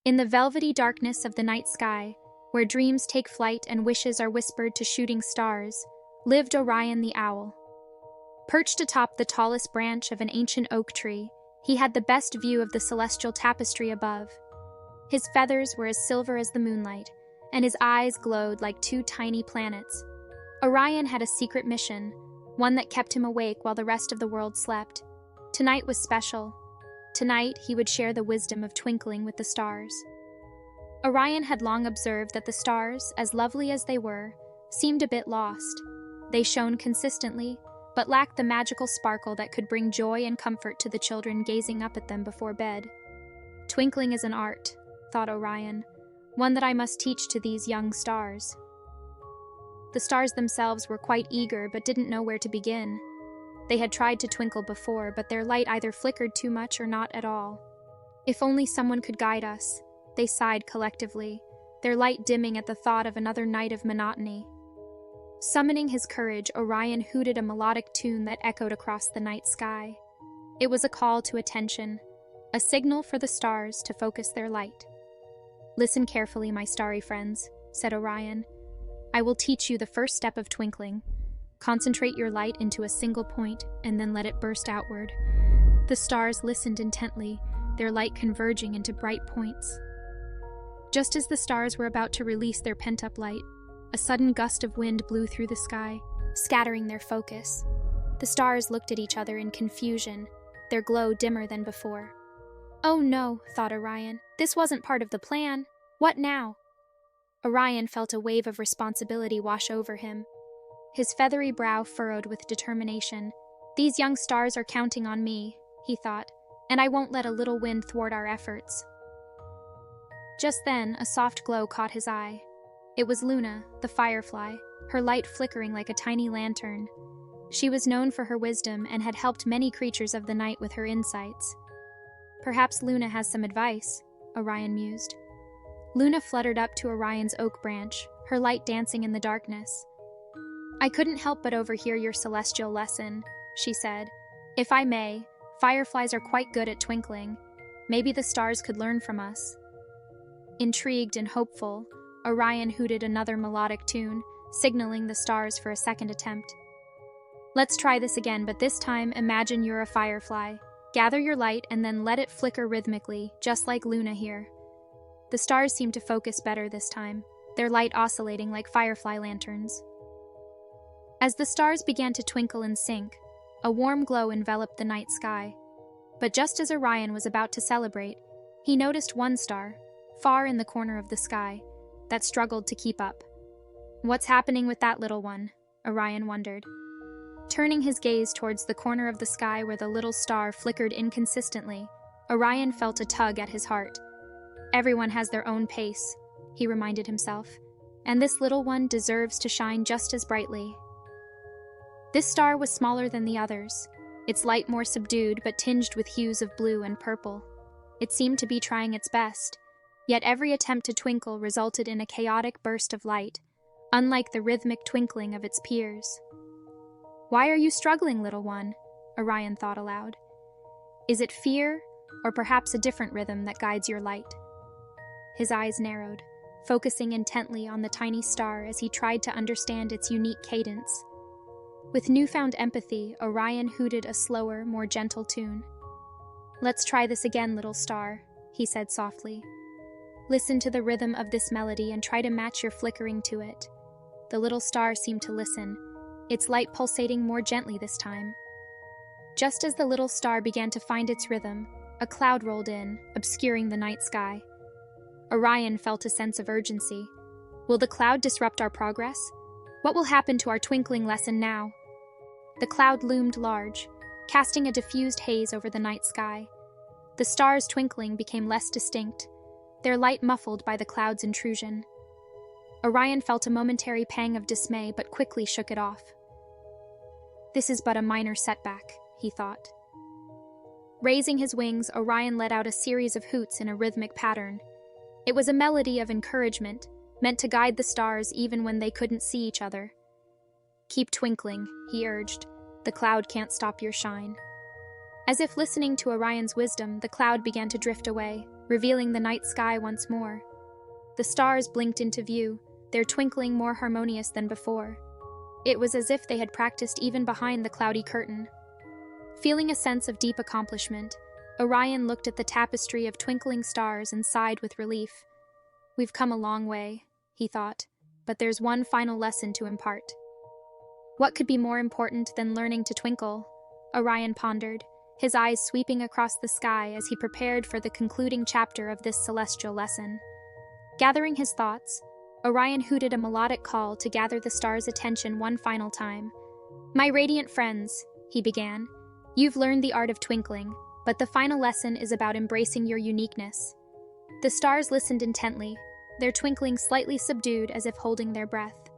In the velvety darkness of the night sky, where dreams take flight and wishes are whispered to shooting stars, lived Orion the Owl. Perched atop the tallest branch of an ancient oak tree, he had the best view of the celestial tapestry above. His feathers were as silver as the moonlight, and his eyes glowed like two tiny planets. Orion had a secret mission, one that kept him awake while the rest of the world slept. Tonight was special. Tonight he would share the wisdom of twinkling with the stars. Orion had long observed that the stars, as lovely as they were, seemed a bit lost. They shone consistently, but lacked the magical sparkle that could bring joy and comfort to the children gazing up at them before bed. Twinkling is an art, thought Orion, one that I must teach to these young stars. The stars themselves were quite eager but didn't know where to begin. They had tried to twinkle before, but their light either flickered too much or not at all. If only someone could guide us, they sighed collectively, their light dimming at the thought of another night of monotony. Summoning his courage, Orion hooted a melodic tune that echoed across the night sky. It was a call to attention, a signal for the stars to focus their light. "Listen carefully, my starry friends," said Orion. "I will teach you the first step of twinkling. Concentrate your light into a single point and then let it burst outward." The stars listened intently, their light converging into bright points. Just as the stars were about to release their pent-up light, a sudden gust of wind blew through the sky, scattering their focus. The stars looked at each other in confusion, their glow dimmer than before. "Oh no," thought Orion, "this wasn't part of the plan. What now?" Orion felt a wave of responsibility wash over him. His feathery brow furrowed with determination. "These young stars are counting on me," he thought, "and I won't let a little wind thwart our efforts." Just then, a soft glow caught his eye. It was Luna, the firefly, her light flickering like a tiny lantern. She was known for her wisdom and had helped many creatures of the night with her insights. "Perhaps Luna has some advice," Orion mused. Luna fluttered up to Orion's oak branch, her light dancing in the darkness. "I couldn't help but overhear your celestial lesson," she said. "If I may, fireflies are quite good at twinkling. Maybe the stars could learn from us." Intrigued and hopeful, Orion hooted another melodic tune, signaling the stars for a second attempt. "Let's try this again, but this time imagine you're a firefly. Gather your light and then let it flicker rhythmically, just like Luna here." The stars seemed to focus better this time, their light oscillating like firefly lanterns. As the stars began to twinkle and sync, a warm glow enveloped the night sky. But just as Orion was about to celebrate, he noticed one star, far in the corner of the sky, that struggled to keep up. "What's happening with that little one?" Orion wondered. Turning his gaze towards the corner of the sky where the little star flickered inconsistently, Orion felt a tug at his heart. "Everyone has their own pace," he reminded himself, "and this little one deserves to shine just as brightly." This star was smaller than the others, its light more subdued but tinged with hues of blue and purple. It seemed to be trying its best, yet every attempt to twinkle resulted in a chaotic burst of light, unlike the rhythmic twinkling of its peers. "Why are you struggling, little one?" Orion thought aloud. "Is it fear, or perhaps a different rhythm that guides your light?" His eyes narrowed, focusing intently on the tiny star as he tried to understand its unique cadence. With newfound empathy, Orion hooted a slower, more gentle tune. "Let's try this again, little star," he said softly. "Listen to the rhythm of this melody and try to match your flickering to it." The little star seemed to listen, its light pulsating more gently this time. Just as the little star began to find its rhythm, a cloud rolled in, obscuring the night sky. Orion felt a sense of urgency. Will the cloud disrupt our progress? What will happen to our twinkling lesson now? The cloud loomed large, casting a diffused haze over the night sky. The stars' twinkling became less distinct, their light muffled by the cloud's intrusion. Orion felt a momentary pang of dismay but quickly shook it off. "This is but a minor setback," he thought. Raising his wings, Orion let out a series of hoots in a rhythmic pattern. It was a melody of encouragement, meant to guide the stars even when they couldn't see each other. "Keep twinkling," he urged. "The cloud can't stop your shine." As if listening to Orion's wisdom, the cloud began to drift away, revealing the night sky once more. The stars blinked into view, their twinkling more harmonious than before. It was as if they had practiced even behind the cloudy curtain. Feeling a sense of deep accomplishment, Orion looked at the tapestry of twinkling stars and sighed with relief. "We've come a long way," he thought, "but there's one final lesson to impart." What could be more important than learning to twinkle? Orion pondered, his eyes sweeping across the sky as he prepared for the concluding chapter of this celestial lesson. Gathering his thoughts, Orion hooted a melodic call to gather the stars' attention one final time. "My radiant friends," he began, "you've learned the art of twinkling, but the final lesson is about embracing your uniqueness." The stars listened intently, their twinkling slightly subdued as if holding their breath.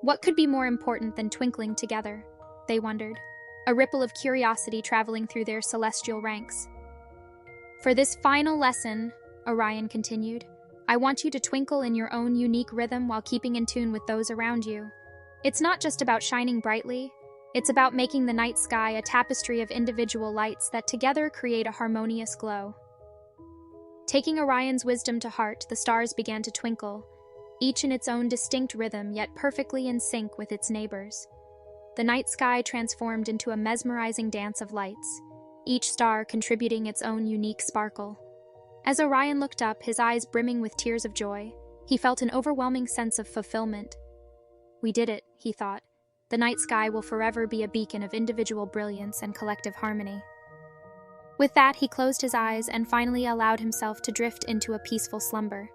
What could be more important than twinkling together? They wondered, a ripple of curiosity traveling through their celestial ranks. "For this final lesson," Orion continued, "I want you to twinkle in your own unique rhythm while keeping in tune with those around you. It's not just about shining brightly, it's about making the night sky a tapestry of individual lights that together create a harmonious glow." Taking Orion's wisdom to heart, the stars began to twinkle, each in its own distinct rhythm yet perfectly in sync with its neighbors. The night sky transformed into a mesmerizing dance of lights, each star contributing its own unique sparkle. As Orion looked up, his eyes brimming with tears of joy, he felt an overwhelming sense of fulfillment. "We did it," he thought. "The night sky will forever be a beacon of individual brilliance and collective harmony." With that, he closed his eyes and finally allowed himself to drift into a peaceful slumber.